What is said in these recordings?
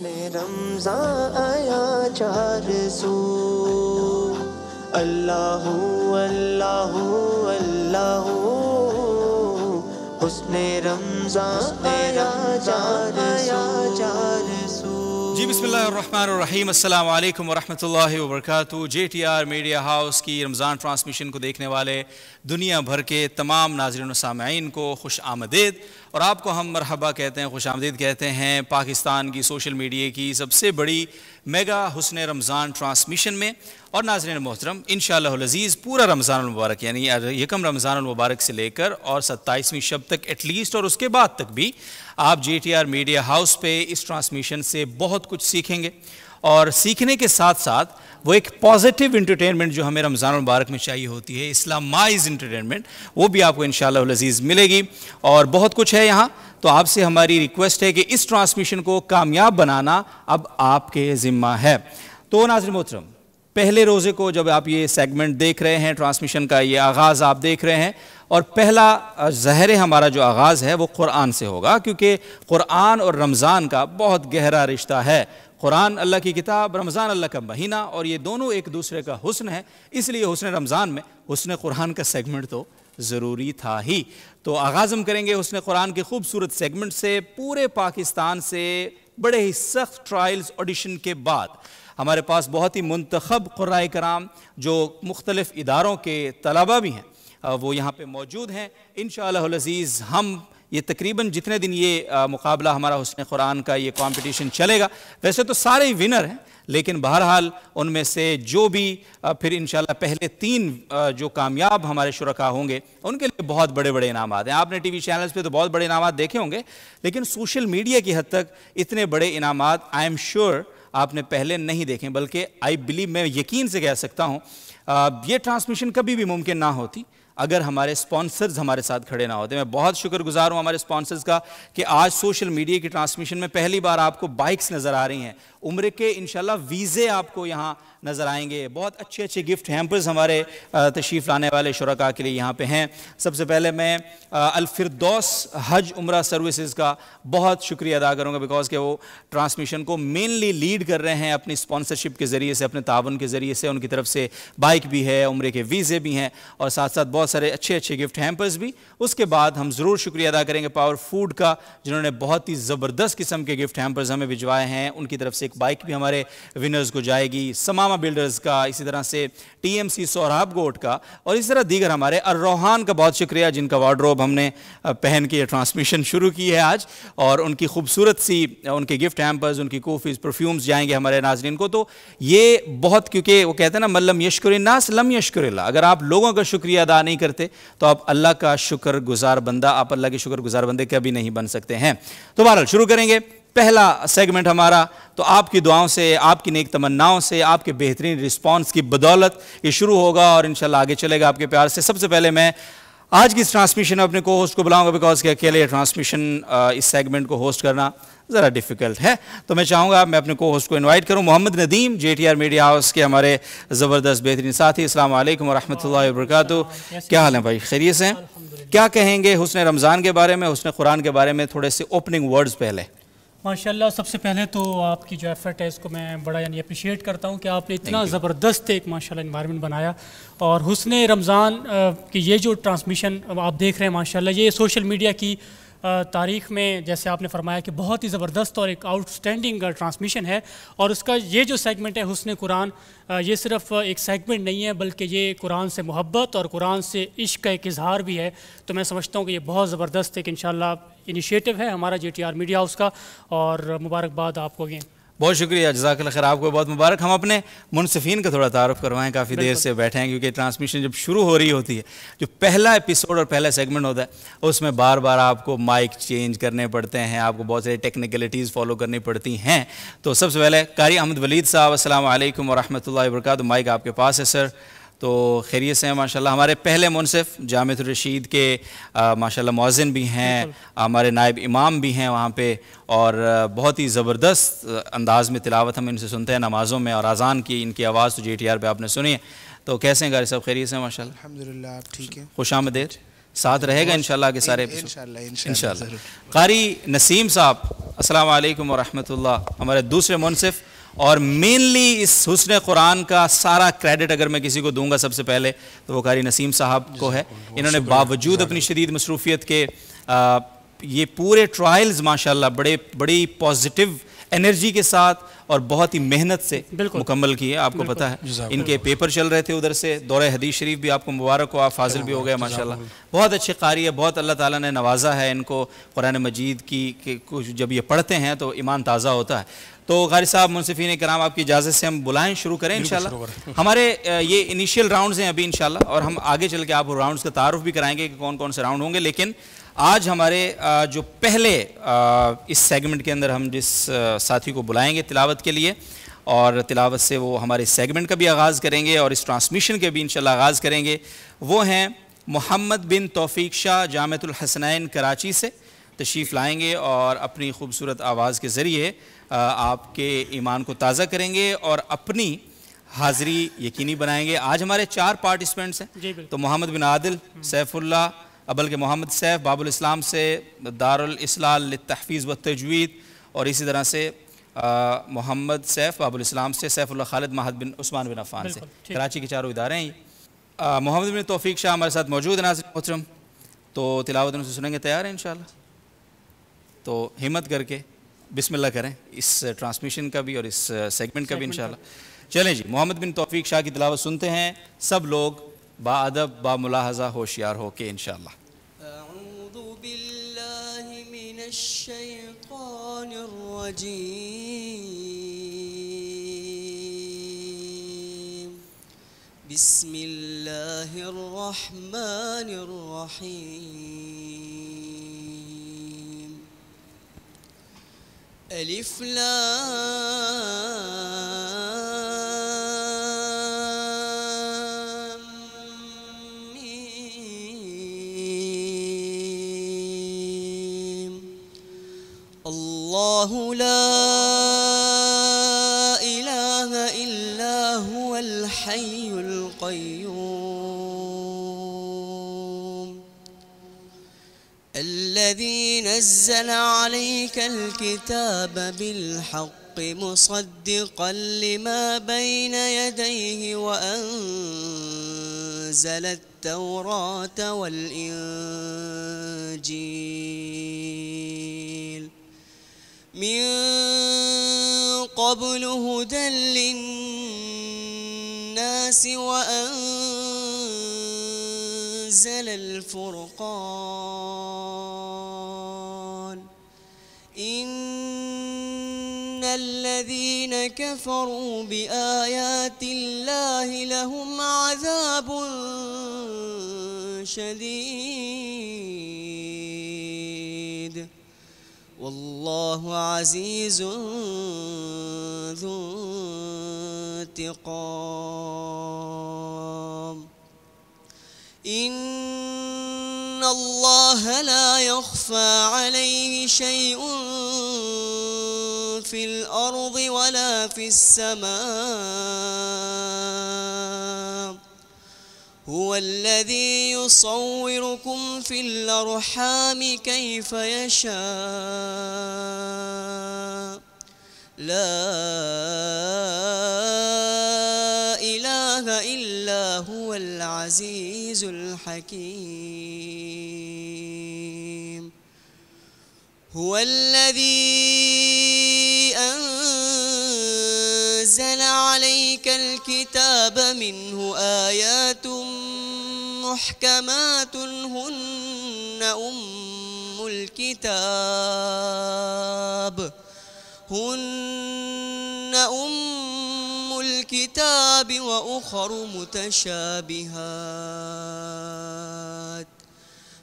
رمضان آیا چار سو اللہ اللہ اللہ حسن رمضان آیا چار سو. جی بسم اللہ الرحمن الرحیم. السلام علیکم ورحمۃ اللہ وبرکاتہ. JTR میڈیا ہاؤس کی رمضان ٹرانسمیشن کو دیکھنے والے دنیا بھر کے تمام ناظرین و سامعین کو خوش آمدید. اور آپ کو ہم مرحبا کہتے ہیں, خوش آمدید کہتے ہیں پاکستان کی سوشل میڈیا کی سب سے بڑی میگا حسن رمضان ٹرانسمیشن میں. اور ناظرین محترم, انشاءاللہ العزیز پورا رمضان المبارک یعنی یکم رمضان المبارک سے لے کر اور 27ویں شب تک ایٹ لیسٹ اور اس کے بعد تک بھی آپ JTR میڈیا ہاؤس پہ اس ٹرانسمیشن سے بہت کچھ سیکھیں گے. اور سیکھنے کے ساتھ ساتھ وہ ایک پازیٹیو انٹرٹینمنٹ جو ہمیں رمضان المبارک میں چاہیے ہوتی ہے, اسلامائز انٹرٹینمنٹ, وہ بھی آپ کو انشاءاللہ العزیز ملے گی. اور بہت کچھ ہے یہاں, تو آپ سے ہماری ریکویسٹ ہے کہ اس ٹرانسمیشن کو کامیاب بنانا اب آپ کے ذمہ ہے. تو ناظرین محترم, پہلے روزے کو جب آپ یہ سیگمنٹ دیکھ رہے ہیں, ٹرانسمیشن کا یہ آغاز آپ دیکھ رہے ہیں, اور پہلا ظاہر ہمارا جو آغاز ہے وہ قرآن سے ہوگا, کیونکہ قرآن اور رمضان کا بہت گہرا رشتہ ہے. قرآن اللہ کی کتاب, رمضان اللہ کا مہینہ, اور یہ دونوں ایک دوسرے کا حسن ہے. اس لیے حسن رمضان میں حسن قرآن کا سیگمنٹ تو ضروری تھا ہی. تو آغاز ہم کریں گے حسن قرآن کے خوبصورت سیگمنٹ سے. پورے پاکستان سے بڑے ہی سخت ٹرائلز آڈیشن کے بعد ہمارے پاس بہت ہی منتخب قرائے کرام جو مختلف اداروں کے طلبہ بھی ہیں, وہ یہاں پہ موجود ہیں. انشاءاللہ العزیز ہم یہ تقریباً جتنے دن یہ مقابلہ ہمارا حسن قرآن کا یہ کمپٹیشن چلے گا, ویسے تو سارے ہی ونر ہیں, لیکن بہرحال ان میں سے جو بھی پھر انشاءاللہ پہلے 3 جو کامیاب ہمارے شرکاء ہوں گے ان کے لیے بہت بڑے بڑے انعامات ہیں. آپ نے ٹی وی چینلز پہ تو بہت بڑے انعامات دیکھے ہوں گے, لیکن سوشل میڈیا کی حد تک اتنے بڑے انعامات آئی ایم شیور آپ نے پہلے نہیں دیکھیں. بلکہ آئی بلیو, میں یقین سے کہہ سکتا ہوں یہ ٹرانسمیشن کبھی بھی ممکن نہ ہوتی اگر ہمارے سپانسرز ہمارے ساتھ کھڑے نہ ہوتے. میں بہت شکر گزار ہوں ہمارے سپانسرز کا کہ آج سوشل میڈیا کی ٹرانسمیشن میں پہلی بار آپ کو بائکس نظر آ رہی ہیں, عمرے کے انشاءاللہ ویزے آپ کو یہاں نظر آئیں گے, بہت اچھے اچھے گفٹ ہیمپرز ہمارے تشریف لانے والے شرکاء کے لیے یہاں پہ ہیں. سب سے پہلے میں الفردوس حج عمرہ سروسز کا بہت شکریہ ادا کروں گا, بیکاز کہ وہ ٹرانسمیشن کو مینلی لیڈ کر رہے ہیں اپنی سپانسرشپ کے ذریعے سے, اپنے تعاون کے ذریعے سے. ان کی طرف سے بائک بھی ہے, عمرے کے ویزے بھی ہیں, اور ساتھ ساتھ بہت سارے اچھے اچھے گفٹ ہیمپرز بھی. اس کے بعد ہم ضرور شکریہ ادا کریں گے پاور فوڈ کا, جنہوں نے بہت ہی زبردست قسم کے گفٹ ہیمپرز ہمیں بھجوائے ہیں. ان کی طرف سے ایک بائک بھی ہمارے ونرز کو جائے گی, سماما بلڈرز کا, اسی طرح سے TMC سوراب گوٹ کا, اور اس طرح دیگر ہمارے الروحان کا بہت شکریہ, جن کا وارڈروب ہم نے پہن کے ٹرانسمیشن شروع کی ہے آج. اور ان کی خوبصورت سی ان کے گفٹ ہیمپرز, ان کی کوفیز, پرفیومز جائیں گے ہمارے ناظرین کو. تو یہ بہت, کیونکہ وہ کہتے ہیں نا من لم یشکر الناس لم یشکر اللہ, اگر آپ لوگوں کا شکریہ ادا نہیں کرتے تو آپ اللہ کا شکر گزار بندہ, آپ اللہ کے شکر گزار بندے کبھی نہیں بن سکتے ہیں. تو بہرحال شروع کریں گے پہلا سیگمنٹ ہمارا. تو آپ کی دعاؤں سے, آپ کی نیک تمناؤں سے, آپ کے بہترین رسپانس کی بدولت یہ شروع ہوگا اور انشاءاللہ آگے چلے گا آپ کے پیار سے. سب سے پہلے میں آج کی اس ٹرانسمیشن میں اپنے کو ہوسٹ کو بلاؤں گا, بیکاز کہ اکیلے ٹرانسمیشن اس سیگمنٹ کو ہوسٹ کرنا ذرا ڈیفیکلٹ ہے. تو میں چاہوں گا میں اپنے کو ہوسٹ کو انوائٹ کروں, محمد ندیم, JTR میڈیا ہاؤس کے ہمارے زبردست بہترین ساتھی. السلام علیکم ورحمۃ اللہ وبرکاتہ. کیا حال ہیں بھائی, خیریت سے ہیں؟ کیا کہیں گے حسن رمضان کے بارے میں, حسن قرآن کے بارے میں, تھوڑے سے اوپننگ ورڈز پہلے. ماشاءاللہ, سب سے پہلے تو آپ کی جو ایفرٹ ہے اس کو میں بڑا اپریشیٹ کرتا ہوں کہ آپ نے اتنا زبردست ایک ماشاءاللہ انوائرمنٹ بنایا. اور حسن رمضان کی یہ جو ٹرانسمیشن آپ دیکھ رہے ہیں ماشاءاللہ, یہ سوشل میڈیا کی تاریخ میں جیسے آپ نے فرمایا کہ بہت ہی زبردست اور ایک آؤٹ سٹینڈنگ ٹرانسمیشن ہے. اور اس کا یہ جو سیگمنٹ ہے حسن قرآن, یہ صرف ایک سیگمنٹ نہیں ہے بلکہ یہ قرآن سے محبت اور قرآن سے عشق کا ایک اظہار بھی ہے. تو میں سمجھتا ہوں کہ یہ بہت زبردست ایک انشاءاللہ انیشیٹو ہے ہمارا JTR میڈیا ہاؤس کا, اور مبارکباد آپ کو اگین. بہت شکریہ, جزاک اللہ خیر, آپ کو بہت مبارک. ہم اپنے منصفین کا تھوڑا تعارف کروائیں, کافی دیر سے بیٹھے ہیں کیونکہ ٹرانسمیشن جب شروع ہو رہی ہوتی ہے, جو پہلا ایپیسوڈ اور پہلا سیگمنٹ ہوتا ہے اس میں بار بار آپ کو مائک چینج کرنے پڑتے ہیں, آپ کو بہت ساری ٹیکنیکلٹیز فالو کرنی پڑتی ہیں. تو سب سے پہلے قاری احمد ولید صاحب, السلام علیکم ورحمۃ اللہ وبرکاتہ. مائک آپ کے پاس ہے سر. تو خیریت سے ہیں ماشاءاللہ. ہمارے پہلے منصف جامعۃ الرشید کے ماشاءاللہ مؤذن بھی ہیں, ہمارے نائب امام بھی ہیں وہاں پہ, اور بہت ہی زبردست انداز میں تلاوت ہم ان سے سنتے ہیں نمازوں میں, اور اذان کی ان کی آواز تو JTR پہ آپ نے سنی ہے. تو کیسے ہیں قاری صاحب, خیریت سے ہیں ماشاءاللہ؟ الحمدللہ, آپ ٹھیک ہیں؟ خوش آمدید. ساتھ رہے گا انشاءاللہ کے سارے انشاءاللہ قاری نسیم صاحب السلام علیکم ورحمۃ اللہ، ہمارے دوسرے منصف، اور مینلی اس حسن قرآن کا سارا کریڈٹ اگر میں کسی کو دوں گا سب سے پہلے تو وہ قاری نسیم صاحب کو ہے. انہوں نے باوجود اپنی شدید مصروفیت کے یہ پورے ٹرائلز ماشاءاللہ بڑی پازیٹیو انرجی کے ساتھ اور بہت ہی محنت سے مکمل کی ہے. آپ کو پتہ ہے ان کے پیپر چل رہے تھے ادھر سے، دورہ حدیث شریف بھی آپ کو مبارک ہو، آپ فاضل بھی ہو گئے ماشاءاللہ. بہت اچھے قاری ہے، بہت اللہ تعالیٰ نے نوازا ہے ان کو قرآن مجید کی جب یہ پڑھتے ہیں تو ایمان تازہ ہوتا ہے. تو قاری صاحب، منصفین کرام، آپ کی اجازت سے ہم بلائیں، شروع کریں انشاءاللہ. ہمارے یہ انیشیل راؤنڈز ہیں ابھی انشاءاللہ، اور ہم آگے چل کے آپ کو راؤنڈز کا تعارف بھی کرائیں گے کہ کون کون سے راؤنڈ ہوں گے. لیکن آج ہمارے جو پہلے اس سیگمنٹ کے اندر ہم جس ساتھی کو بلائیں گے تلاوت کے لیے، اور تلاوت سے وہ ہمارے سیگمنٹ کا بھی آغاز کریں گے اور اس ٹرانسمیشن کے بھی انشاءاللہ آغاز کریں گے، وہ ہیں محمد بن توفیق شاہ جامعۃ الحسنین کراچی سے تشریف لائیں گے اور اپنی خوبصورت آواز کے ذریعے آپ کے ایمان کو تازہ کریں گے اور اپنی حاضری یقینی بنائیں گے. آج ہمارے 4 پارٹیسپینٹس ہیں. تو محمد بن عادل، سیف اللہ، بلکہ محمد سیف باب الاسلام سے، دارالاصلاح للتحفیظ والتجوید، اور اسی طرح سے محمد سیف باب الاسلام سے، سیف اللہ خالد مہد بن عثمان بن عفان سے. کراچی کے چاروں ادارے ہیں یہ. محمد بن توفیق شاہ ہمارے ساتھ موجود ہیں ناظرین محترم، تو تلاوت ان سے سنیں گے. تیار ہیں انشاءاللہ؟ تو ہمت کر کے بسم اللہ کریں اس ٹرانسمیشن کا بھی اور اس سیگمنٹ کا بھی انشاءاللہ. چلیں جی، محمد بن توفیق شاہ کی تلاوت سنتے ہیں سب لوگ با ادب با ملاحظہ ہوشیار ہو کے انشاءاللہ. اعوذ باللہ من الشیطان الرجیم، بسم اللہ الرحمن الرحیم. الف لام میم. اللہ لا الہ الا هو الحی القیوم الذي نزل عليك الكتاب بالحق مصدقا لما بين يديه وأنزل التوراة والإنجيل من قبل هدى للناس وأنزل الفرقان إن الذين كفروا بآيات الله لهم عذاب شديد والله عزيز ذو انتقام. إن الله لا يخفى عليه شيء في الأرض ولا في السماء هو الذي يصوركم في الأرحام كيف يشاء لا إله إلا هو العزيز الحكيم. هو الذي أنزل عليك الكتاب منه آيات محكمات هن أم الكتاب وأخر متشابهات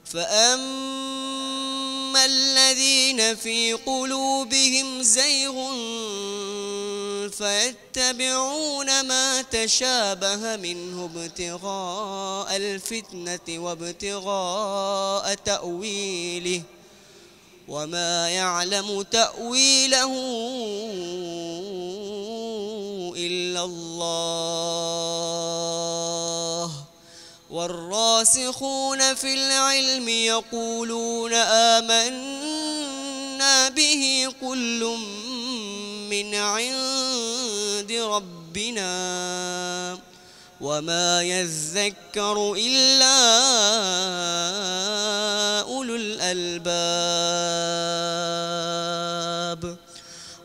فأما الذين في قلوبهم زيغ فيتبعون ما تشابه منه ابتغاء الفتنة وابتغاء تأويله وما يعلم تأويله إلا الله والراسخون في العلم يقولون آمنا به كل من عند ربنا وما يذكر إلا أولو الألباب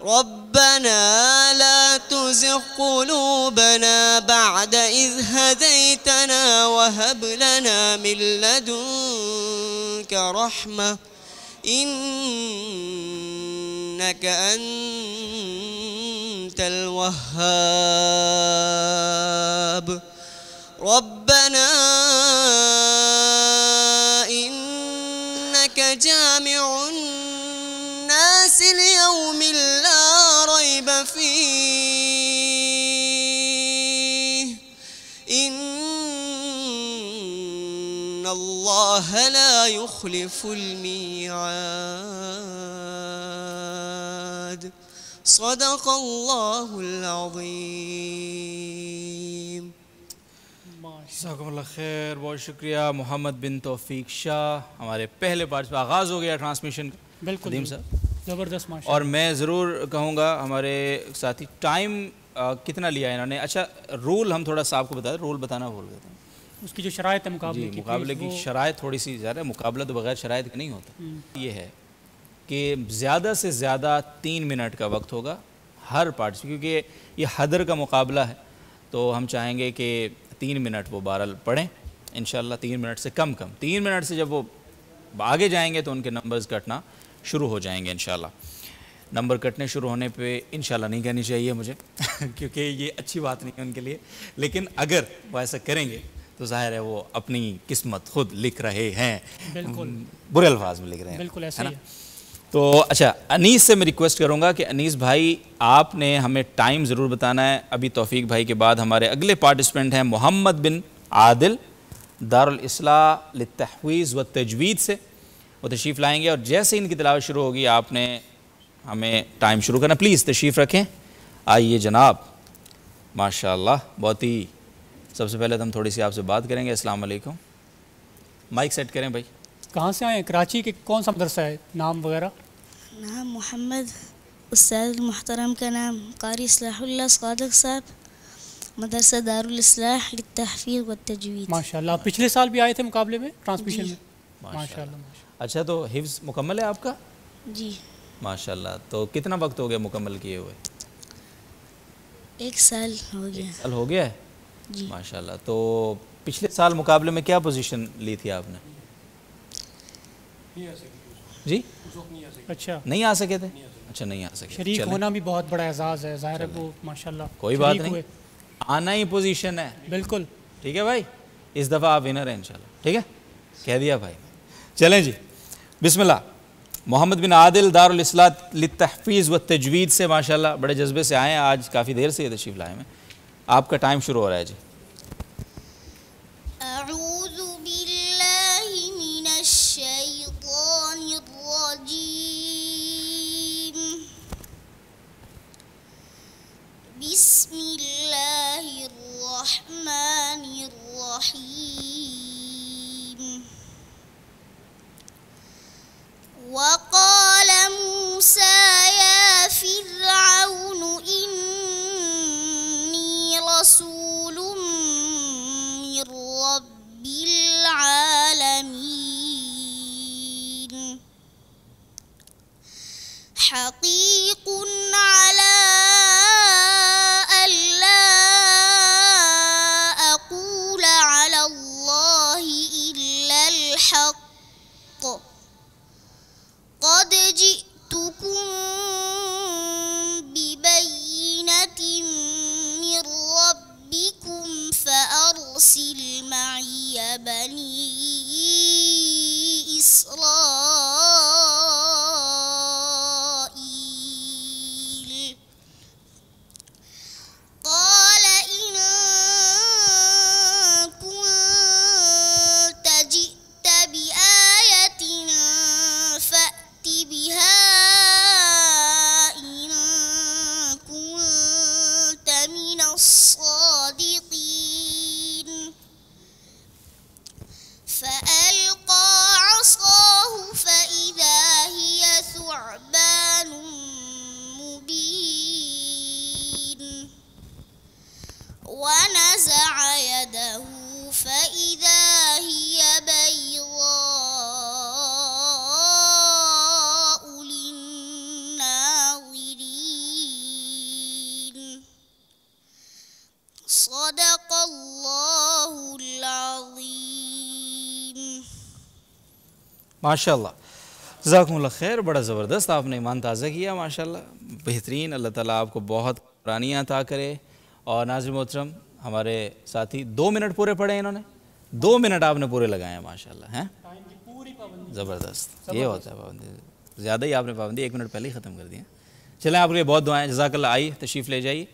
ربنا لا تزغ قلوبنا بعد إذ هديتنا وهب لنا من لدنك رحمة إنك أنت الوهاب ربنا إنك جامع الناس ليوم لا ريب فيه إن الله لا يخلف الميعاد صدق الله العظيم جزاکم اللہ خیر. بہت شکریہ محمد بن توفیق شاہ. ہمارے پہلے پارٹ پہ آغاز ہو گیا ٹرانسمیشن کا. بالکل قدیم صاحب زبردست ماشاء اور میں ضرور کہوں گا ہمارے ساتھی ٹائم کتنا لیا ہے انہوں نے. اچھا رول ہم تھوڑا سا آپ کو بتا دیں, رول بتانا بھول گئے تھے. اس کی جو شرائط ہے مقابلے کی, مقابلے کی شرائط تھوڑی سی زیادہ ہے. مقابلہ تو بغیر شرائط کا نہیں ہوتا. یہ ہے کہ زیادہ سے زیادہ 3 منٹ کا وقت ہوگا ہر پارٹ سے, کیونکہ یہ حدر کا مقابلہ ہے تو ہم چاہیں گے کہ 3 منٹ وہ بہرحال پڑھیں انشاءاللہ. 3 منٹ سے کم 3 منٹ سے جب وہ آگے جائیں گے تو ان کے نمبرز کٹنا شروع ہو جائیں گے انشاءاللہ. نمبر کٹنے شروع ہونے پہ انشاءاللہ نہیں کہنی چاہیے مجھے کیونکہ یہ اچھی بات نہیں ہے ان کے لیے, لیکن اگر وہ ایسا کریں گے تو ظاہر ہے وہ اپنی قسمت خود لکھ رہے ہیں. بالکل برے الفاظ میں لکھ رہے ہیں. بالکل ایسا ہی ہے. تو اچھا انیس سے میں ریکویسٹ کروں گا کہ انیس بھائی آپ نے ہمیں ٹائم ضرور بتانا ہے. ابھی توفیق بھائی کے بعد ہمارے اگلے پارٹیسپینٹ ہیں محمد بن عادل دارالاصلاح للتحفیظ والتجوید سے. وہ تشریف لائیں گے اور جیسے ان کی تلاوت شروع ہوگی آپ نے ہمیں ٹائم شروع کرنا. پلیز تشریف رکھیں. آئیے جناب. ماشاءاللہ بہت ہی. سب سے پہلے تو ہم تھوڑی سی آپ سے بات کریں گے. السلام علیکم. مائک سیٹ کریں بھائی. کہاں سے آئے ہیں؟ کراچی کے کون سا مدرسہ ہے, نام وغیرہ؟ نام محمد, استاد محترم کا نام قاری اصلاح اللہ صادق صاحب, مدرسہ دارالاصلاح للتحفیظ والتجوید. ماشاءاللہ. آپ پچھلے سال بھی آئے تھے مقابلے میں ٹرانسمیشن میں؟ ماشاءاللہ. اچھا تو حفظ مکمل ہے آپ کا؟ جی ماشاءاللہ. تو کتنا وقت ہو گیا مکمل کیے ہوئے؟ 1 سال ہو گیا. سال ہو گیا ہے جی ماشاءاللہ. تو پچھلے سال مقابلے میں کیا پوزیشن لی تھی آپ نے؟ جی اچھا نہیں آ سکے تھے. اچھا نہیں آ سکے. شریک ہونا بھی بہت بڑا اعزاز ہے, ظاہر ہے وہ ماشاءاللہ کوئی بات نہیں, آنا ہی پوزیشن ہے. بالکل ٹھیک ہے بھائی, اس دفعہ آپ ونر ہیں انشاءاللہ. ٹھیک ہے, کہہ دیا بھائی. چلیں جی بسم اللہ. محمد بن عادل دارالاصلاح للتحفیظ والتجوید سے ماشاءاللہ بڑے جذبے سے آئے ہیں. آج کافی دیر سے یہ تشریف لائے ہیں. آپ کا ٹائم شروع ہو رہا ہے جی. اعوذ باللہ من الشیطان الرجیم, بسم اللہ الرحمن الرحیم. وقال موسى يا فرعون إني رسول من رب العالمين حقيق على ألا أقول على الله إلا الحق قد جئتكم ببينة من ربكم فأرسل معي بني إسرائيل. قال إن كنت جئت بآية فأت بها إن كنت من الصادقين. ماشاء اللہ، جزاکم اللہ خیر، بڑا زبردست آپ نے ایمان تازہ کیا ماشاءاللہ، بہترین، اللہ تعالیٰ آپ کو بہت قرآنیاں عطا کرے۔ اور ناظرین محترم، ہمارے ساتھی 2 منٹ پورے پڑھے انہوں نے، 2 منٹ آپ نے پورے لگائے ہیں ماشاءاللہ، ہیں زبردست، یہ ہوتا ہے پابندی، زیادہ ہی آپ نے پابندی 1 منٹ پہلے ہی ختم کر دیا۔ چلیں آپ کے لیے بہت دعائیں، جزاک اللہ، آئیے تشریف لے جائیے۔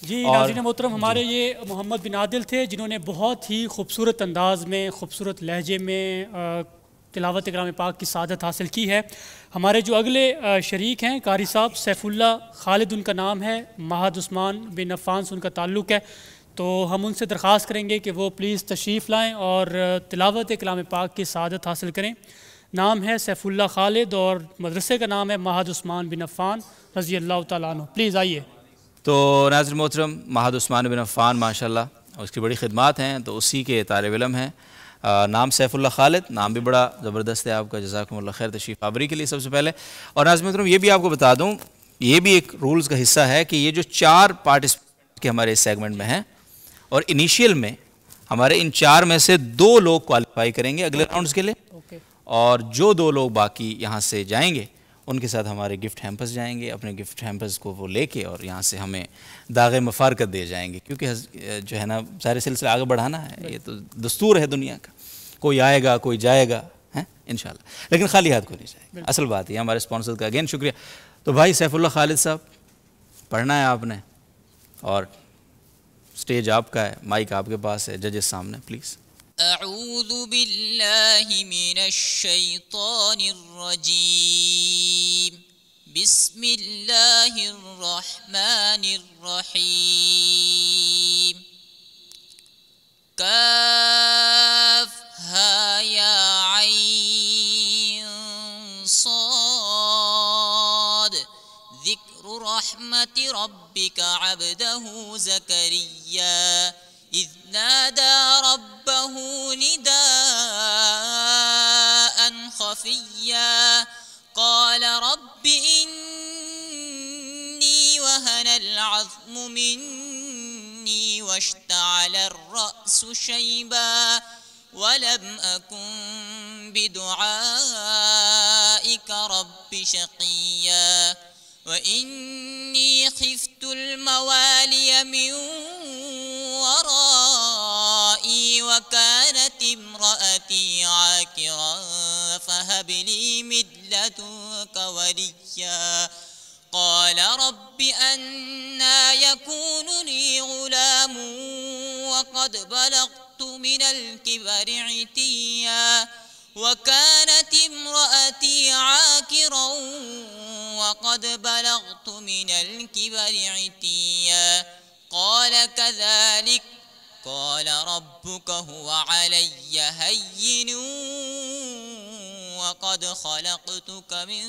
جی ناظرین محترم، ہمارے یہ محمد بن عادل تھے جنہوں نے بہت ہی خوبصورت انداز میں، خوبصورت لہجے میں تلاوت کلام پاک کی سعادت حاصل کی ہے۔ ہمارے جو اگلے شریک ہیں قاری صاحب سیف اللہ خالد ان کا نام ہے، مہد عثمان بن عفان سے ان کا تعلق ہے، تو ہم ان سے درخواست کریں گے کہ وہ پلیز تشریف لائیں اور تلاوت کلام پاک کی سعادت حاصل کریں۔ نام ہے سیف اللہ خالد اور مدرسے کا نام ہے مہد عثمان بن عفان رضی اللہ تعالیٰ عنہ، پلیز آئیے۔ تو ناظر محترم، مہد عثمان بن عفان ماشاءاللہ اس کی بڑی خدمات ہیں، تو اسی کے طالب علم ہیں، نام سیف اللہ خالد، نام بھی بڑا زبردست ہے آپ کا، جزاکم اللہ خیر تشریف آوری کے لیے سب سے پہلے۔ اور ناظر محترم یہ بھی آپ کو بتا دوں، یہ بھی ایک رولز کا حصہ ہے کہ یہ جو 4 پارٹیسپینٹ کے ہمارے اس سیگمنٹ میں ہیں، اور انیشیل میں ہمارے ان 4 میں سے 2 لوگ کوالیفائی کریں گے اگلے راؤنڈز کے لیے، اور جو 2 لوگ باقی یہاں سے جائیں گے ان کے ساتھ ہمارے گفٹ ہیمپرز جائیں گے، اپنے گفٹ ہیمپرز کو وہ لے کے اور یہاں سے ہمیں داغ مفارقت دے جائیں گے، کیونکہ جو ہے نا سارے سلسلے آگے بڑھانا ہے، یہ تو دستور ہے دنیا کا، کوئی آئے گا کوئی جائے گا انشاءاللہ، لیکن خالی ہاتھ کو نہیں جائے گا، اصل بات ہے۔ ہمارے اسپانسر کا اگین شکریہ۔ تو بھائی سیف اللہ خالد صاحب، پڑھنا ہے آپ نے، اور سٹیج آپ کا ہے، مائک آپ کے پاس ہے، ججز سامنے، پلیز۔ اعوذ باللہ من الشیطان الرجیم، بسم اللہ الرحمن الرحیم، کاف ہا یا عین صاد، ذکر رحمت ربک عبدہ زکریا اذ نادى ربه نداء خفيا قال رب إني وهن العظم مني واشتعل الرأس شيبا ولم أكن بدعائك رب شقيا وإني خفت الموالي من ورائي وكانت امرأتي عاقرا فهب لي من لدنك وليا قال رب أنى يكون لي غلام وقد بلغت من الكبر عتيا وكانت امرأتي عاقرا وقد بلغت من الكبر عتيا قال كذلك قال ربك هو علي هين وقد خلقتك من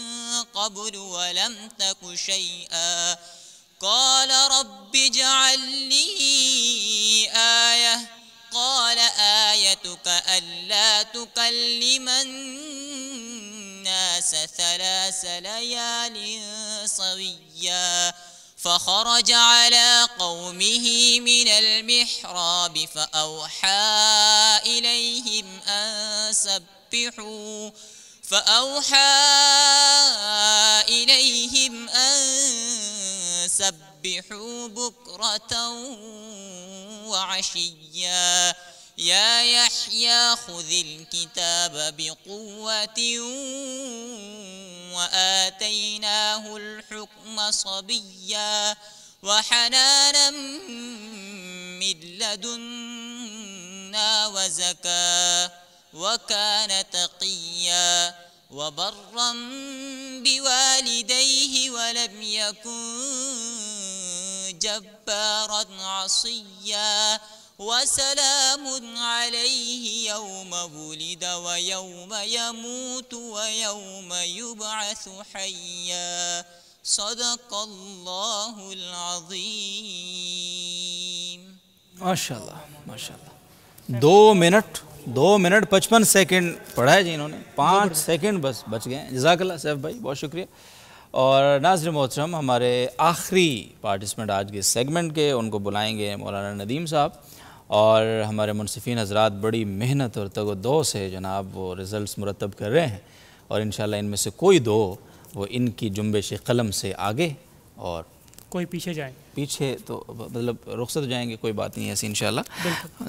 قبل ولم تك شيئا قال رب اجعل لي آية قال آيتك ألا تكلم الناس 3 ليال سويا فخرج على قومه من المحراب فأوحى إليهم أن سبحوا بكرة وعشيا يا يحيى خذ الكتاب بقوة وآتيناه الحكم صبيا وحنانا من لدنا وزكاة وكان تقيا وبرا بوالديه ولم يكن جبارا عصيا وسلام عليه يوم ولد ويوم يموت ويوم يبعث حيا صدق الله العظيم۔ ماشاءاللہ ماشاءاللہ، 2 منٹ 55 سیکنڈ پڑھا ہے جی انہوں نے، 5 سیکنڈ بس بچ گئے ہیں، جزاک اللہ سیف بھائی، بہت شکریہ۔ اور ناظر محترم، ہمارے آخری پارٹیسپینٹ آج کے سیگمنٹ کے، ان کو بلائیں گے مولانا ندیم صاحب، اور ہمارے منصفین حضرات بڑی محنت اور تگ و دو سے جناب وہ رزلٹس مرتب کر رہے ہیں، اور انشاءاللہ ان میں سے کوئی دو وہ ان کی جنبش قلم سے آگے اور کوئی پیچھے جائیں. پیچھے تو مطلب رخصت ہو جائیں گے، کوئی بات نہیں ایسی انشاءاللہ.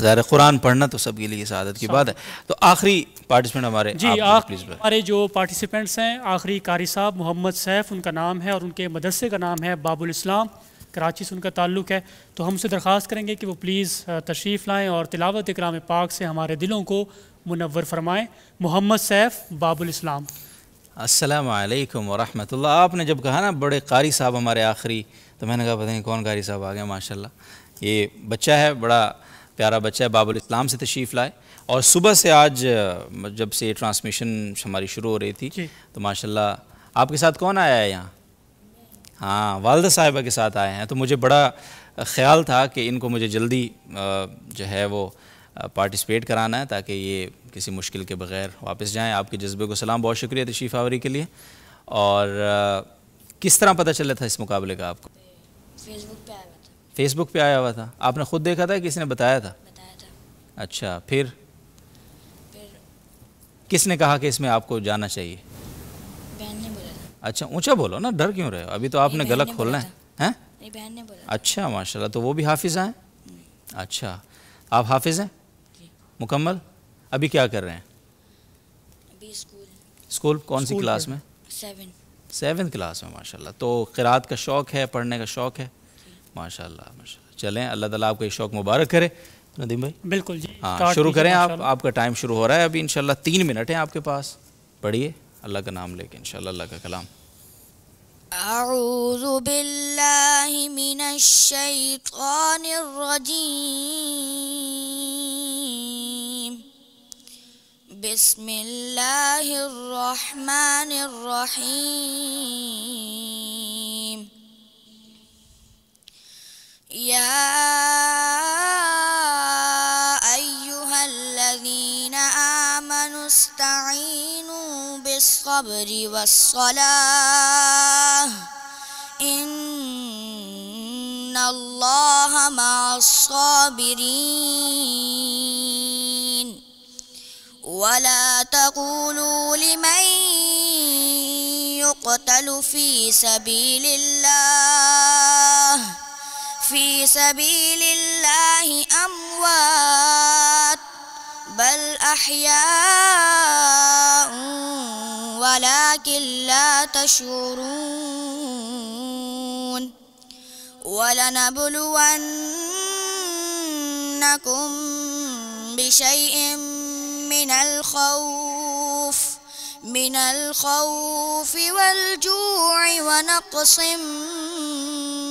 ظاہر قرآن پڑھنا تو سب کے لیے سعادت کی بات ہے. تو آخری پارٹیسپینٹ ہمارے جی ہمارے جو پارٹیسپینٹس ہیں، آخری قاری صاحب محمد سیف ان کا نام ہے اور ان کے مدرسے کا نام ہے باب الاسلام، کراچی سے ان کا تعلق ہے. تو ہم سے درخواست کریں گے کہ وہ پلیز تشریف لائیں اور تلاوت کلام پاک سے ہمارے دلوں کو منور فرمائیں. محمد سیف باب الاسلام. السلام علیکم ورحمۃ اللہ. آپ نے جب کہا نا بڑے قاری صاحب ہمارے آخری، تو میں نے کہا پتہ نہیں کون قاری صاحب آ گئے. ماشاءاللہ یہ بچہ ہے، بڑا پیارا بچہ ہے، باب الاسلام سے تشریف لائے. اور صبح سے آج جب سے یہ ٹرانسمیشن ہماری شروع ہو رہی تھی تو ماشاءاللہ آپ کے ساتھ کون آیا ہے یہاں؟ ہاں والدہ صاحبہ کے ساتھ آئے ہیں. تو مجھے بڑا خیال تھا کہ ان کو مجھے جلدی جو ہے وہ پارٹیسپیٹ کرانا ہے تاکہ یہ کسی مشکل کے بغیر واپس جائیں. آپ کے جذبے کو سلام، بہت شکریہ تشریف آوری کے لیے. اور کس طرح پتہ چلا تھا اس مقابلے کا آپ کو؟ فیس بک پہ آیا ہوا تھا. فیس بک پہ آیا ہوا تھا. آپ نے خود دیکھا تھا کہ کسی نے بتایا تھا؟ بتایا تھا. اچھا، پھر کس نے کہا کہ اس میں آپ کو جانا چاہیے؟ بہن نے بولا تھا. اچھا اونچا بولو نا، ڈر کیوں رہے ہو؟ ابھی تو آپ نے گلا کھولنا ہے. ہیں؟ میری بہن نے بولا. اچھا ماشاءاللہ. تو وہ بھی حافظ ہیں؟ اچھا آپ حافظ ہیں مکمل؟ ابھی کیا کر رہے ہیں؟ ابھی اسکول کون سی کلاس میں؟ 7th کلاس میں. ماشاءاللہ. تو قرات کا شوق ہے، پڑھنے کا شوق ہے؟ ماشاءاللہ ماشاءاللہ. چلیں اللہ تعالیٰ آپ کا یہ شوق مبارک کرے. ندیم بھائی بالکل جی ہاں شروع کریں. آپ کا ٹائم شروع ہو رہا ہے ابھی انشاءاللہ. 3 منٹ ہیں آپ کے پاس. پڑھیے اللہ کا نام لے کے انشاءاللہ اللہ کا کلام. اعوذ باللہ من الشیطان الرجیم. بسم اللہ الرحمن الرحیم. یا ایہا الذین آمنوا استعینوا بالصبر والصلاة ان اللہ مع الصابرین. ولا تقولوا لمن يقتل في سبيل الله أموات بل أحياء ولكن لا تشعرون. ولنبلونكم بشيء من الخوف والجوع ونقص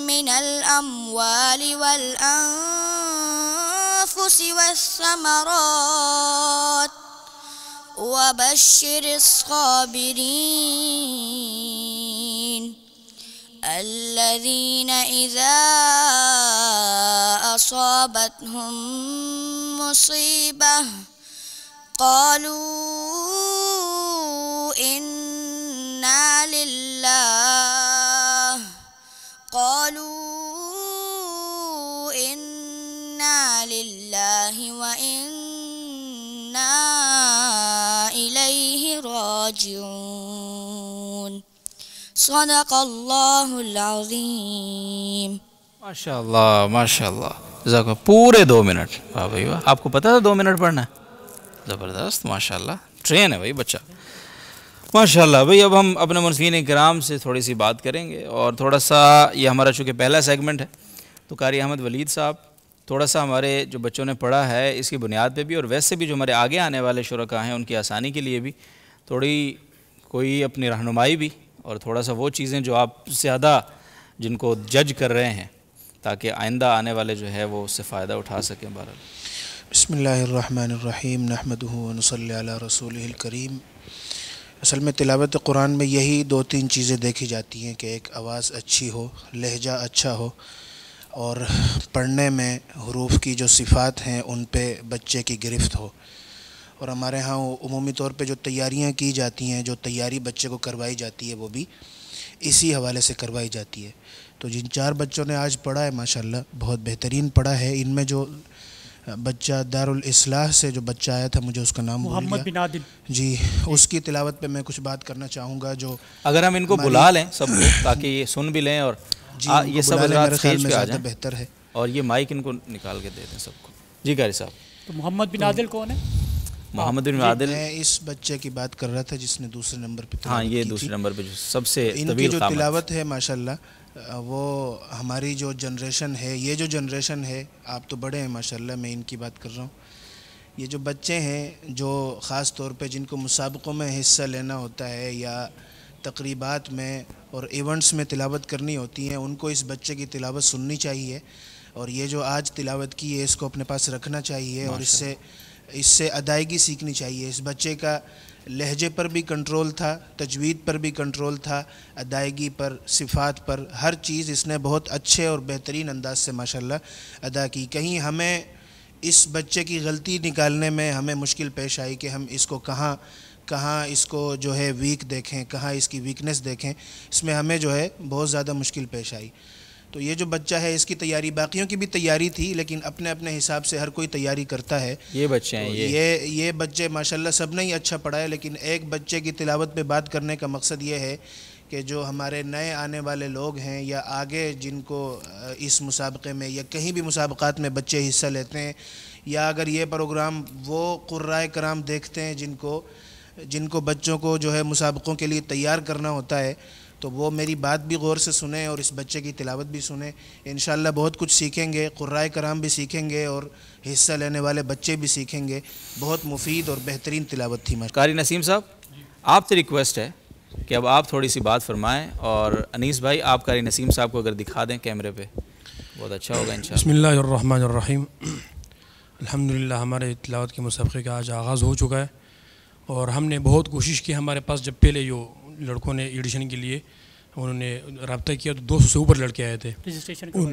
من الأموال والأنفس والثمرات وبشر الصابرين الذين إذا أصابتهم مصيبة قالوا إنا لله وإنا إليه راجعون. صدق اللہ العظیم. ماشاءاللہ ماشاءاللہ. پورے 2 منٹ. واہ بھائی واہ. آپ کو پتا تھا 2 منٹ پڑھنا ہے؟ زبردست ماشاءاللہ. ٹرین ہے بھائی بچہ ماشاءاللہ. بھائی اب ہم اپنے منصفین کرام سے تھوڑی سی بات کریں گے اور تھوڑا سا یہ ہمارا چونکہ پہلا سیگمنٹ ہے تو قاری احمد ولید صاحب تھوڑا سا ہمارے جو بچوں نے پڑھا ہے اس کی بنیاد پہ بھی اور ویسے بھی جو ہمارے آگے آنے والے شرکاء ہیں ان کی آسانی کے لیے بھی تھوڑی کوئی اپنی رہنمائی بھی اور تھوڑا سا وہ چیزیں جو آپ زیادہ جن کو جج کر رہے ہیں تاکہ آئندہ آنے والے جو ہے وہ اس سے فائدہ اٹھا سکیں. بہرحال بسم اللہ الرحمن الرحیم. نحمدہ ونصلی علی رسولہ الکریم. اصل میں تلاوت قرآن میں یہی 2-3 چیزیں دیکھی جاتی ہیں کہ ایک آواز اچھی ہو، لہجہ اچھا ہو اور پڑھنے میں حروف کی جو صفات ہیں ان پہ بچے کی گرفت ہو. اور ہمارے ہاں عمومی طور پہ جو تیاریاں کی جاتی ہیں، جو تیاری بچے کو کروائی جاتی ہے وہ بھی اسی حوالے سے کروائی جاتی ہے. تو جن 4 بچوں نے آج پڑھا ہے ماشاءاللہ بہت بہترین پڑھا ہے. ان میں جو بچہ دارالاصلاح سے جو بچہ آیا تھا، مجھے اس کا نام بھول محمد گیا بن عادل جی، اس کی تلاوت پہ میں کچھ بات کرنا چاہوں گا. جو اگر ہم ان کو بلا لیں سب کو تاکہ یہ سن بھی لیں، اور یہ سب حضرات اسٹیج پہ آ جائیں بہتر ہے، اور یہ مائک ان کو نکال کے دے دیں سب کو. جی قاری صاحب. تو محمد بن عادل کون ہے؟ محمد بن عادل، میں اس بچے کی بات کر رہا تھا جس نے دوسرے نمبر پہ ہاں تلاوت یہ کی دوسرے تھی. نمبر پہ جو سب سے ان کی طویل جو قامت. تلاوت ہے ماشاءاللہ، وہ ہماری جو جنریشن ہے، یہ جو جنریشن ہے، آپ تو بڑے ہیں ماشاءاللہ، میں ان کی بات کر رہا ہوں. یہ جو بچے ہیں جو خاص طور پہ جن کو مسابقوں میں حصہ لینا ہوتا ہے یا تقریبات میں اور ایونٹس میں تلاوت کرنی ہوتی ہیں، ان کو اس بچے کی تلاوت سننی چاہیے، اور یہ جو آج تلاوت کی ہے اس کو اپنے پاس رکھنا چاہیے، اور اس سے ادائیگی سیکھنی چاہیے. اس بچے کا لہجے پر بھی کنٹرول تھا، تجوید پر بھی کنٹرول تھا، ادائیگی پر، صفات پر، ہر چیز اس نے بہت اچھے اور بہترین انداز سے ماشاءاللہ ادا کی. کہیں ہمیں اس بچے کی غلطی نکالنے میں ہمیں مشکل پیش آئی کہ ہم اس کو کہاں اس کو جو ہے ویک دیکھیں، کہاں اس کی ویکنس دیکھیں، اس میں ہمیں جو ہے بہت زیادہ مشکل پیش آئی. تو یہ جو بچہ ہے اس کی تیاری، باقیوں کی بھی تیاری تھی لیکن اپنے اپنے حساب سے ہر کوئی تیاری کرتا ہے. یہ بچے ہیں یہ بچے ماشاءاللہ سب نے ہی اچھا پڑھا ہے، لیکن ایک بچے کی تلاوت پہ بات کرنے کا مقصد یہ ہے کہ جو ہمارے نئے آنے والے لوگ ہیں یا آگے جن کو اس مسابقے میں یا کہیں بھی مسابقات میں بچے حصہ لیتے ہیں، یا اگر یہ پروگرام وہ قرائے کرام دیکھتے ہیں جن کو بچوں کو جو ہے مسابقوں کے لیے تیار کرنا ہوتا ہے، تو وہ میری بات بھی غور سے سنیں اور اس بچے کی تلاوت بھی سنیں. انشاءاللہ بہت کچھ سیکھیں گے، قرائے کرام بھی سیکھیں گے اور حصہ لینے والے بچے بھی سیکھیں گے. بہت مفید اور بہترین تلاوت تھی. قاری نسیم صاحب، آپ سے ریکویسٹ ہے کہ اب آپ تھوڑی سی بات فرمائیں، اور انیس بھائی آپ قاری نسیم صاحب کو اگر دکھا دیں کیمرے پہ بہت اچھا ہوگا انشاءاللہ. بسم اللہ الرحمن الرحیم. الحمدللہ ہمارے تلاوت کے مسابقے کا آج آغاز ہو چکا ہے، اور ہم نے بہت کوشش کی. ہمارے پاس جب پہلے جو لڑکوں نے ایڈیشن کے لیے انہوں نے رابطہ کیا تو 200 سے اوپر لڑکے آئے تھے.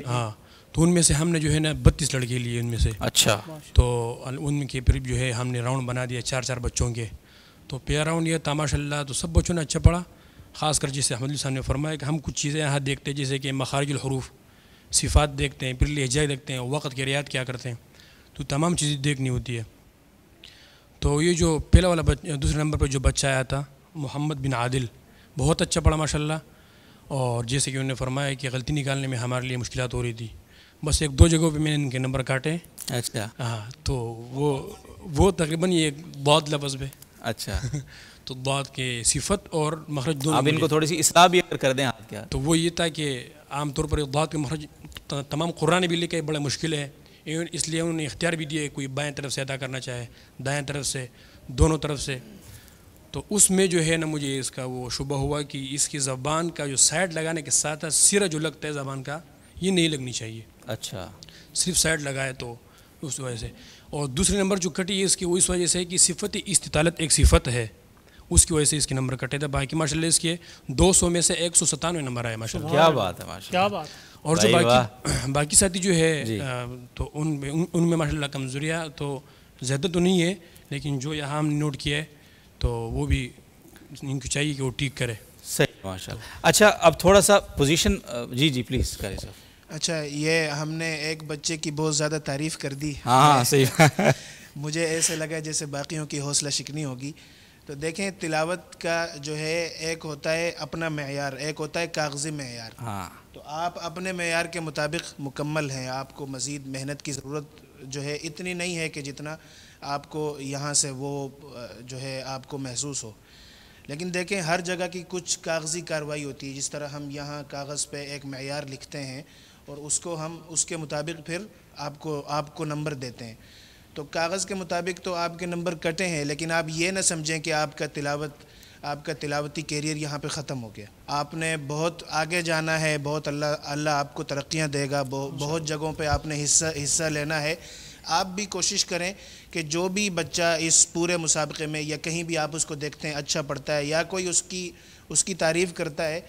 ہاں، تو ان میں سے ہم نے جو ہے نا 32 لڑکے لیے ان میں سے. اچھا. تو ان کے پھر جو ہے ہم نے راؤنڈ بنا دیا 4 بچوں کے. تو پہلا راؤنڈ یہ ماشاء اللہ تو سب بچوں نے اچھا پڑھا. خاص کر جیسے احمد علی صاحب نے فرمایا کہ ہم کچھ چیزیں یہاں دیکھتے ہیں جیسے کہ مخارج الحروف، صفات دیکھتے ہیں، پھر لہجہ دیکھتے ہیں، وقت کی رعایت کیا کرتے ہیں، تو تمام چیزیں دیکھنی ہوتی ہے. تو یہ جو پہلا والا دوسرے نمبر پہ جو بچہ آیا تھا محمد بن عادل، بہت اچھا پڑھا ماشاء اللہ. اور جیسے کہ انہوں نے فرمایا کہ غلطی نکالنے میں ہمارے لیے مشکلات ہو رہی تھی. بس 1-2 جگہوں پہ میں نے ان کے نمبر کاٹے. اچھا. ہاں، تو وہ تقریباً یہ ضاد لفظ پہ. اچھا. تو ضاد کے صفت اور مخرج دونوں. آپ ان کو تھوڑی سی اصلاح بھی کر دیں آپ کیا. تو وہ یہ تھا کہ عام طور پر ضاد کے مخرج تمام قرآن نے بھی لکھے بڑا مشکل ہے، اس لیے انہوں نے اختیار بھی دیے کوئی بائیں طرف سے ادا کرنا چاہے، دائیں طرف سے، دونوں طرف سے. تو اس میں جو ہے نا مجھے اس کا وہ شبہ ہوا کہ اس کی زبان کا جو سائڈ لگانے کے ساتھ سرا جو لگتا ہے زبان کا، یہ نہیں لگنی چاہیے. اچھا. صرف سائڈ لگائے تو اس وجہ سے. اور دوسرے نمبر جو کٹی ہے اس کی وہ اس وجہ سے کہ صفت استطالت ایک صفت ہے، اس کی وجہ سے اس کے نمبر کٹے تھے. باقی ماشاء اللہ اس کے 200 میں سے 197 نمبر آئے ماشاء اللہ. کیا بات ہے ماشاء اللہ. کیا بات. اور جو باقی ساتھی جو ہے تو ان میں ماشاء اللہ کمزوریاں تو زیادہ تو نہیں ہے، لیکن جو یہاں ہم نے نوٹ کیا ہے تو وہ بھی ان کو چاہیے کہ وہ ٹھیک کرے. صحیح ماشاء اللہ. اچھا اب تھوڑا سا پوزیشن. جی پلیز قاری صاحب. اچھا، یہ ہم نے ایک بچے کی بہت زیادہ تعریف کر دی. ہاں صحیح. مجھے ایسے لگا جیسے باقیوں کی حوصلہ شکنی ہوگی. تو دیکھیں تلاوت کا جو ہے ایک ہوتا ہے اپنا معیار، ایک ہوتا ہے کاغذی معیار. ہاں. تو آپ اپنے معیار کے مطابق مکمل ہیں. آپ کو مزید محنت کی ضرورت جو ہے اتنی نہیں ہے کہ جتنا آپ کو یہاں سے وہ جو ہے آپ کو محسوس ہو. لیکن دیکھیں ہر جگہ کی کچھ کاغذی کارروائی ہوتی ہے. جس طرح ہم یہاں کاغذ پہ ایک معیار لکھتے ہیں اور اس کو ہم اس کے مطابق پھر آپ کو نمبر دیتے ہیں. تو کاغذ کے مطابق تو آپ کے نمبر کٹے ہیں، لیکن آپ یہ نہ سمجھیں کہ آپ کا تلاوتی کیریئر یہاں پہ ختم ہو گیا. آپ نے بہت آگے جانا ہے، بہت اللہ آپ کو ترقیاں دے گا. بہت جگہوں پہ آپ نے حصہ لینا ہے. آپ بھی کوشش کریں کہ جو بھی بچہ اس پورے مسابقے میں یا کہیں بھی آپ اس کو دیکھتے ہیں اچھا پڑھتا ہے یا کوئی اس کی تعریف کرتا ہے،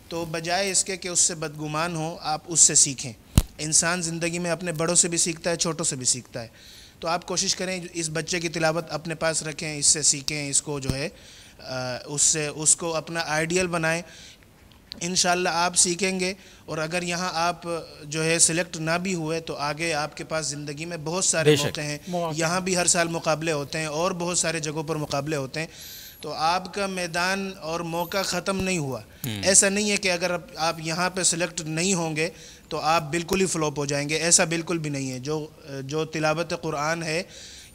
تو بجائے اس کے کہ اس سے بدگمان ہو، آپ اس سے سیکھیں. انسان زندگی میں اپنے بڑوں سے بھی سیکھتا ہے، چھوٹوں سے بھی سیکھتا ہے. تو آپ کوشش کریں اس بچے کی تلاوت اپنے پاس رکھیں، اس سے سیکھیں، اس کو جو ہے اس کو اپنا آئیڈیل بنائیں. انشاءاللہ آپ سیکھیں گے، اور اگر یہاں آپ جو ہے سلیکٹ نہ بھی ہوئے تو آگے آپ کے پاس زندگی میں بہت سارے موقع ہیں، یہاں بھی ہر سال مقابلے ہوتے ہیں اور بہت سارے جگہوں پر مقابلے ہوتے ہیں، تو آپ کا میدان اور موقع ختم نہیں ہوا۔ ایسا نہیں ہے کہ اگر آپ یہاں پہ سلیکٹ نہیں ہوں گے تو آپ بالکل ہی فلوپ ہو جائیں گے، ایسا بالکل بھی نہیں ہے۔ جو تلاوت قرآن ہے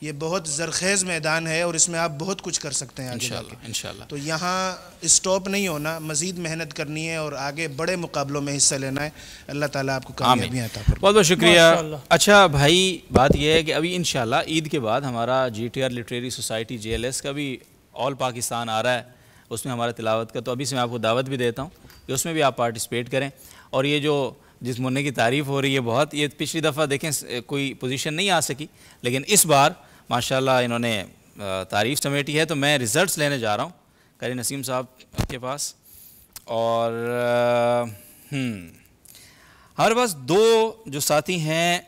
یہ بہت زرخیز میدان ہے اور اس میں آپ بہت کچھ کر سکتے ہیں آگے جا کے۔ انشاءاللہ تو یہاں اسٹاپ نہیں ہونا، مزید محنت کرنی ہے اور آگے بڑے مقابلوں میں حصہ لینا ہے۔ اللہ تعالیٰ آپ کو کامیابیاں عطا فرمائے۔ بہت بہت شکریہ۔ اچھا بھائی، بات یہ ہے کہ ابھی انشاءاللہ عید کے بعد ہمارا GTR لٹریری سوسائٹی JLS کا بھی آل پاکستان آ رہا ہے، اس میں ہمارا تلاوت کا، تو ابھی سے میں آپ کو دعوت بھی دیتا ہوں کہ اس میں بھی آپ پارٹیسپیٹ کریں۔ اور یہ جو جس منع کی تعریف ہو رہی ہے بہت، یہ پچھلی دفعہ دیکھیں کوئی پوزیشن نہیں آ سکی، لیکن اس بار ماشاءاللہ انہوں نے تعریف سمیٹی ہے، تو میں ریزلٹس لینے جا رہا ہوں قاری نسیم صاحب کے پاس۔ اور ہمارے پاس 2 جو ساتھی ہیں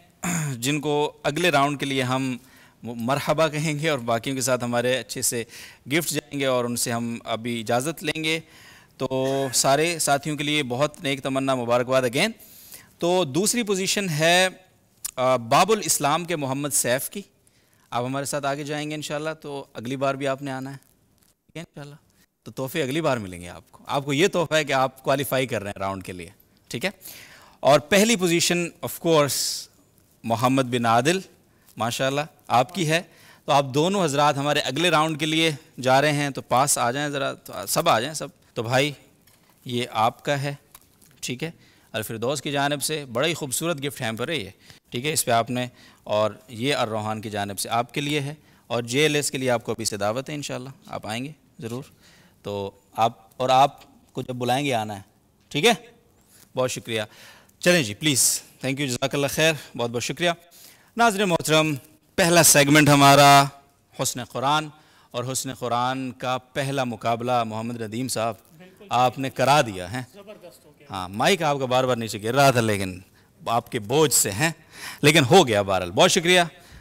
جن کو اگلے راؤنڈ کے لیے ہم مرحبا کہیں گے، اور باقیوں کے ساتھ ہمارے اچھے سے گفٹ جائیں گے اور ان سے ہم ابھی اجازت لیں گے۔ تو سارے ساتھیوں کے لیے بہت نیک تمنا، مبارکباد اگین۔ تو دوسری پوزیشن ہے باب الاسلام کے محمد سیف کی، آپ ہمارے ساتھ آگے جائیں گے انشاءاللہ، تو اگلی بار بھی آپ نے آنا ہے، ٹھیک ہے انشاءاللہ، تو تحفے اگلی بار ملیں گے آپ کو یہ تحفہ ہے کہ آپ کوالیفائی کر رہے ہیں راؤنڈ کے لیے، ٹھیک ہے۔ اور پہلی پوزیشن آف کورس محمد بن عادل ماشاءاللہ آپ کی ہے، تو آپ دونوں حضرات ہمارے اگلے راؤنڈ کے لیے جا رہے ہیں، تو پاس آ جائیں ذرا، تو سب آ جائیں سب۔ تو بھائی یہ آپ کا ہے، ٹھیک ہے، الفردوس کی جانب سے بڑا ہی خوبصورت گفٹ ہیمپر ہے یہ، ٹھیک ہے، اس پہ آپ نے، اور یہ الروحان کی جانب سے آپ کے لیے ہے، اور JLS کے لیے آپ کو ابھی سے دعوت ہے انشاءاللہ، آپ آئیں گے ضرور، تو آپ کو جب بلائیں گے آنا ہے، ٹھیک ہے۔ بہت شکریہ، چلیں جی پلیز، تھینک یو، جزاک اللہ خیر، بہت بہت شکریہ۔ ناظرین محترم، پہلا سیگمنٹ ہمارا حسن قرآن، اور حسن قرآن کا پہلا مقابلہ محمد ندیم صاحب آپ نے کرا دیا ہے۔ ہاں، مائک آپ کا بار بار نیچے گر رہا تھا لیکن آپ کے بوجھ سے ہیں، لیکن ہو گیا بہرحال۔ بہت شکریہ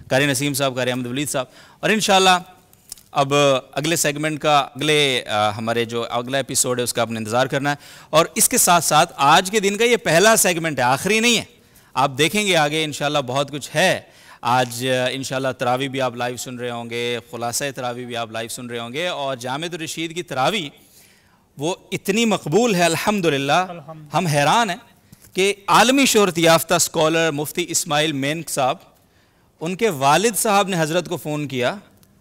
قاری نسیم صاحب، قاری احمد ولید صاحب، اور انشاءاللہ اب اگلے سیگمنٹ کا، ہمارے جو اگلا ایپیسوڈ ہے اس کا آپ نے انتظار کرنا ہے، اور اس کے ساتھ ساتھ آج کے دن کا یہ پہلا سیگمنٹ ہے، آخری نہیں ہے، آپ دیکھیں گے آگے انشاءاللہ بہت کچھ ہے۔ آج انشاءاللہ تراویح بھی آپ لائیو سن رہے ہوں گے، خلاصہ تراویح بھی آپ لائیو سن رہے ہوں گے، اور جامع الرشید کی تراویح وہ اتنی مقبول ہے الحمدللہ، ہم حیران ہیں کہ عالمی شہرت یافتہ سکولر مفتی اسماعیل مینک صاحب، ان کے والد صاحب نے حضرت کو فون کیا،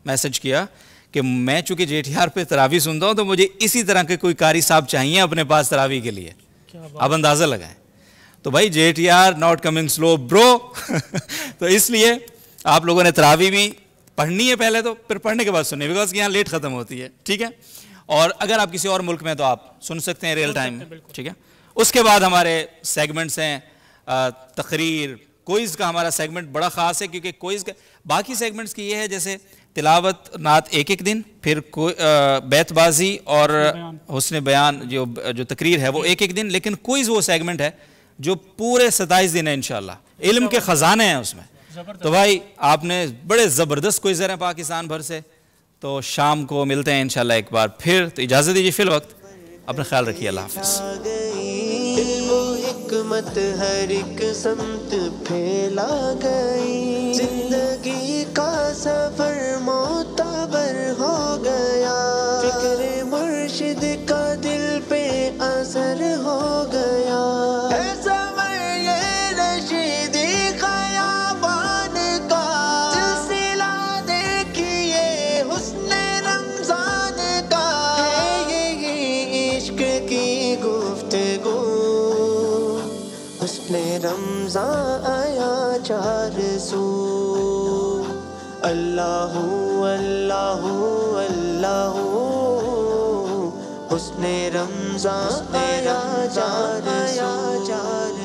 میسج کیا کہ میں چونکہ JTR پہ تراویح سنتا ہوں تو مجھے اسی طرح کے کوئی قاری صاحب چاہیے اپنے پاس تراویح کے لیے، آپ اندازہ لگائیں۔ تو بھائی JTR not coming slow bro تو اس لیے آپ لوگوں نے تراویح بھی پڑھنی ہے پہلے، تو پھر پڑھنے کے بعد سننی، بیکاز یہاں لیٹ ختم ہوتی ہے، ٹھیک ہے۔ اور اگر آپ کسی اور ملک میں تو آپ سن سکتے ہیں ریئل ٹائم میں، ٹھیک ہے۔ اس کے بعد ہمارے سیگمنٹس ہیں تقریر، کوئز کا ہمارا سیگمنٹ بڑا خاص ہے، کیونکہ کوئز کا باقی سیگمنٹس کی یہ ہے جیسے تلاوت نعت ایک دن، پھر بیت بازی اور حسن بیان جو تقریر ہے وہ ایک دن، لیکن کوئز وہ سیگمنٹ ہے جو پورے 27 دن ہے انشاءاللہ، علم کے خزانے ہیں اس میں۔ تو بھائی آپ نے بڑے زبردست کوئزر ہیں پاکستان بھر سے، تو شام کو ملتے ہیں انشاءاللہ ایک بار پھر، تو اجازت دیجیے فی الوقت، اپنا خیال رکھیے، اللہ حافظ۔ علم و حکمت ہر ایک سمت پھیلا گئی، زندگی کا سفر معتبر ہو گیا، فکر مرشد کا دل پہ اثر ہو گیا، رمضان آیا چار سو، اللہ اللہ اللہ، حسن رمضان آیا چار سو۔